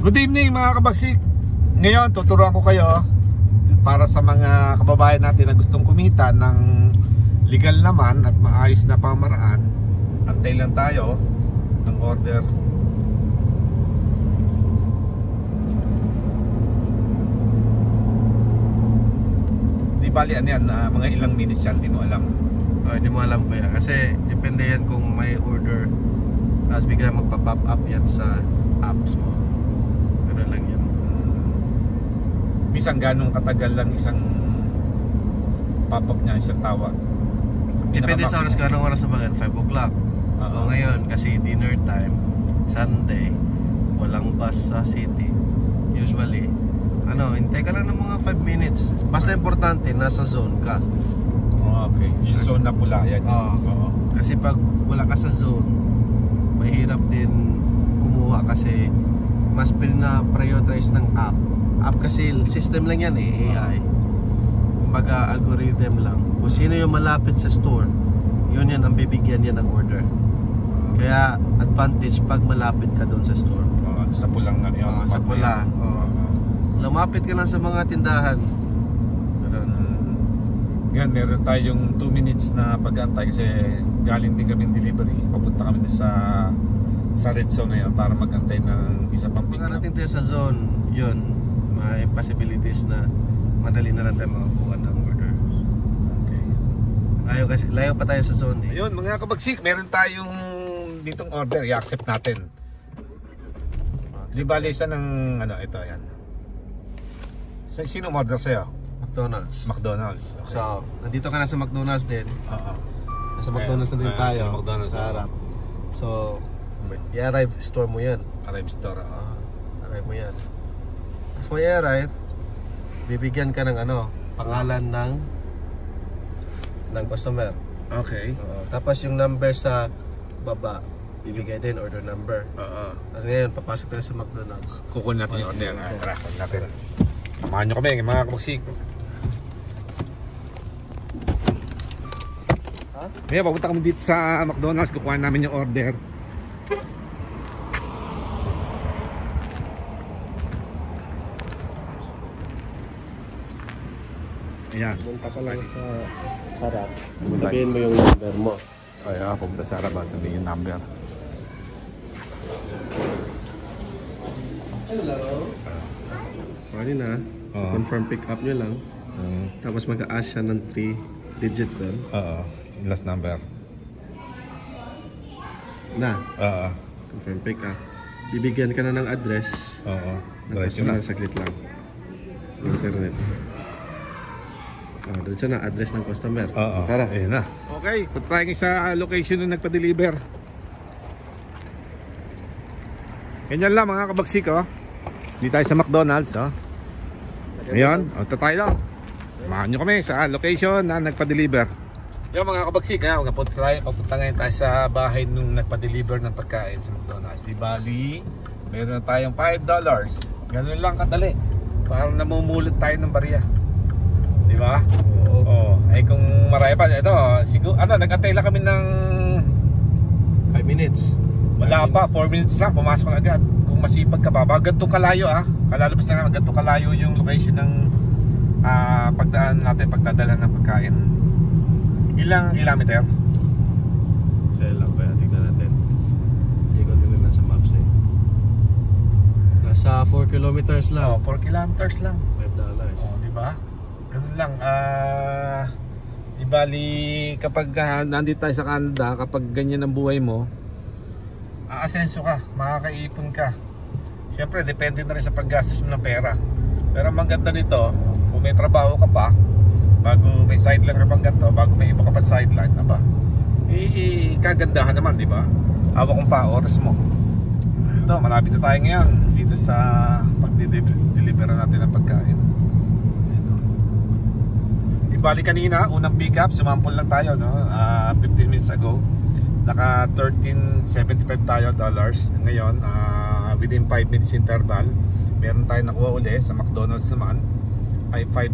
Good evening mga kabagsik. Ngayon tuturuan ko kayo para sa mga kababayan natin na gustong kumita ng legal naman at maayos na pamaraan. Antay lang tayo ng order. Di bali ano yan, mga ilang minutes yan, di mo alam. Hindi mo alam kuya, kasi depende yan kung may order, tapos bigla magpa-pop up yan sa apps mo. Ganun lang yan. Bisang ganong katagal lang isang pop-up niya, isang tawag? Depende sa oras, anong oras na ba yan? 5 o'clock. O ngayon, kasi dinner time, Sunday, walang bus sa city. Usually, hintay ka lang ng mga 5 minutes. Basta importante, nasa zone ka. Okay, yung zone na pula yan. Kasi pag wala ka sa zone, mahirap din kumuha kasi mas pina-prioritize ng app. App kasi system lang yan AI. Kumbaga algorithm lang. Kung sino yung malapit sa store, yun yan ang bibigyan niya ng order. Kaya advantage pag malapit ka doon sa store. Sa pulang nga yun. Sa pula. Lumapit ka lang sa mga tindahan. Ngayon meron tayong 2 minutes na pag-antay kasi galing din kami delivery. Papunta kami din sa red zone na yun para mag-antay ng isa pang pick up. Pag natin tayo sa zone, yun, may possibilities na madali na lang tayo makakuha ng order. Okay. Layo pa tayo sa zone. Ayun mga kabagsik, meron tayong ditong order, i-accept natin. Di bali isa ng ito yan. Sino order sa'yo? McDonald's. Okay. So, nandito ka na sa McDonald's din. Nasa McDonald's na din tayo. McDonald's sa harap. So, i-arrive store mo yan. Arrive store. Arrive mo yan. Tapos mo i-arrive, bibigyan ka ng pangalan ng customer. Okay. Tapos yung number sa baba, bibigay din order number. Tapos ngayon, papasok tayo sa McDonald's. Kukunin natin yung order. Tara, kunin natin. Samahan nyo kami mga kabagsik. Kaya papunta kami dito sa McDonald's, kukuha namin yung order. Ayan. Pumunta ka lang sa harap. Sabihin mo yung number mo. Ayan, pumunta sa harap, sabihin yung number. Hello. Pwede na. So confirm pick up nyo lang. Tapos mag-a-ask siya ng 3 digit doon. Last number. Confirm pick up. Bibigyan ka na ng address. Diretso na. Saglit lang. Internet. Diretso na address ng customer. Tara. Ayan na. Okay, punta tayo sa location nung nagpa-deliver. Ganyan lang mga kabagsik. Hindi tayo sa McDonald's. Ngayon, tayo lang. Samahan nyo kami sa location na nagpa-deliver. Yung mga kabagsik, papunta ngayon tayo sa bahay nung nagpa-deliver ng pagkain sa McDonald's. Di bali, meron na tayong $5. Ganun lang kadali. Parang namumulot tayo ng barya. Di ba? Kung marami pa, ito, siguro, nag-antay lang kami ng 5 minutes. Wala pa, 4 minutes lang, pumasok na agad. Kung masipag ka pa, ganito kalayo kalalabas na naman, ganito kalayo yung location ng pagdadala ng pagkain. Ilang kilometer? Sa'yo lang ba? Tignan natin. Hindi ko tingnan sa maps Nasa 4 kilometers lang. 4 kilometers lang. $5. Diba? Ganun lang. Di bali, kapag nandito tayo sa Canada, kapag ganyan ang buhay mo, aasenso ka, makakaipon ka. Siyempre, depende na rin sa paggastos mo ng pera. Pero ang maganda nito, kung may trabaho ka pa, bago may sideline ka pang ganito, bago may iba ka pa sideline, kagandahan naman, di ba? Hawak kong pa, oras mo. Ito, malapit na tayo ngayon dito sa pag-deliver natin ng pagkain. Di bali kanina, unang pick up, sumampol lang tayo, 15 minutes ago. Naka $13.75 tayo dollars. Ngayon, within 5 minutes interval, meron tayo nakuha uli sa McDonald's naman ay $5.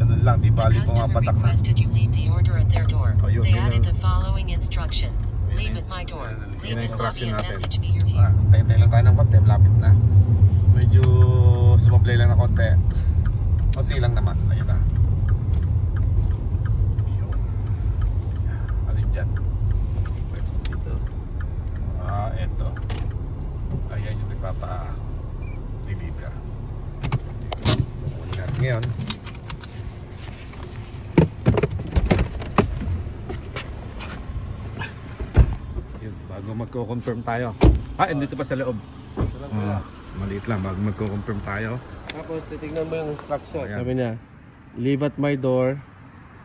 Ganun lang, di bali pumapatak na. Yun, They added the following instructions. Leave at my door. Leave at lobby and message me you're here. Tayo lang tayo ng konti, malapit na. konti lang naman. Ayun na. Yun. Alin dyan? Ito. Eto. Ayan yung nagpapa-deliver. Kukunin natin ngayon. Yun, bago magko-confirm tayo. Dito pa sa loob. Maliit lang bago magko-confirm tayo. Tapos titignan mo yung instruction. Ayan. Sabi niya, leave at my door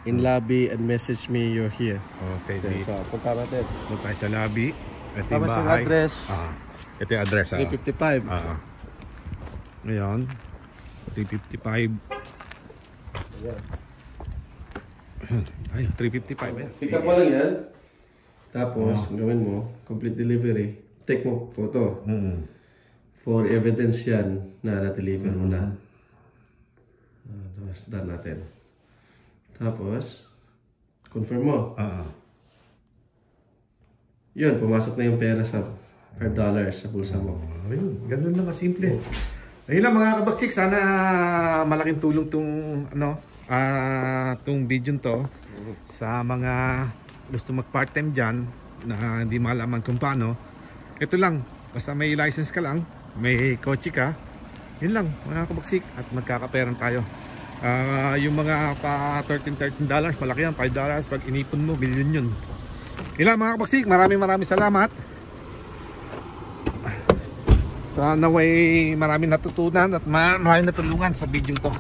in lobby and message me you're here. Okay, So, punta natin. doon tayo sa lobby. Ito yung Tapos yung bahay. address. Ito yung address. 355. Ngayon, 355. Ayan. Ay, 355 yan. Pick up mo lang yan. Tapos, gawin mo, complete delivery. Take mo photo. For evidence yan na na-deliver mo na. Tapos, done natin. Tapos, confirm mo. Yun, pumasok na yung pera sa per dollar sa bulsa mo. Ayun, ganun lang kasimple. Ayun lang mga kabagsik, sana malaking tulong tong video to sa mga gusto mag part-time dyan na hindi malaman kung paano. Ito lang, basta may license ka lang, may kotse ka, yun lang mga kabagsik at magkakaperan tayo. Yung mga pa $13 malaki yan, $5 pag inipon mo, billion yun. Yun lang mga kabagsik, maraming salamat. Sana way maraming natutunan at maraming natulungan sa video to.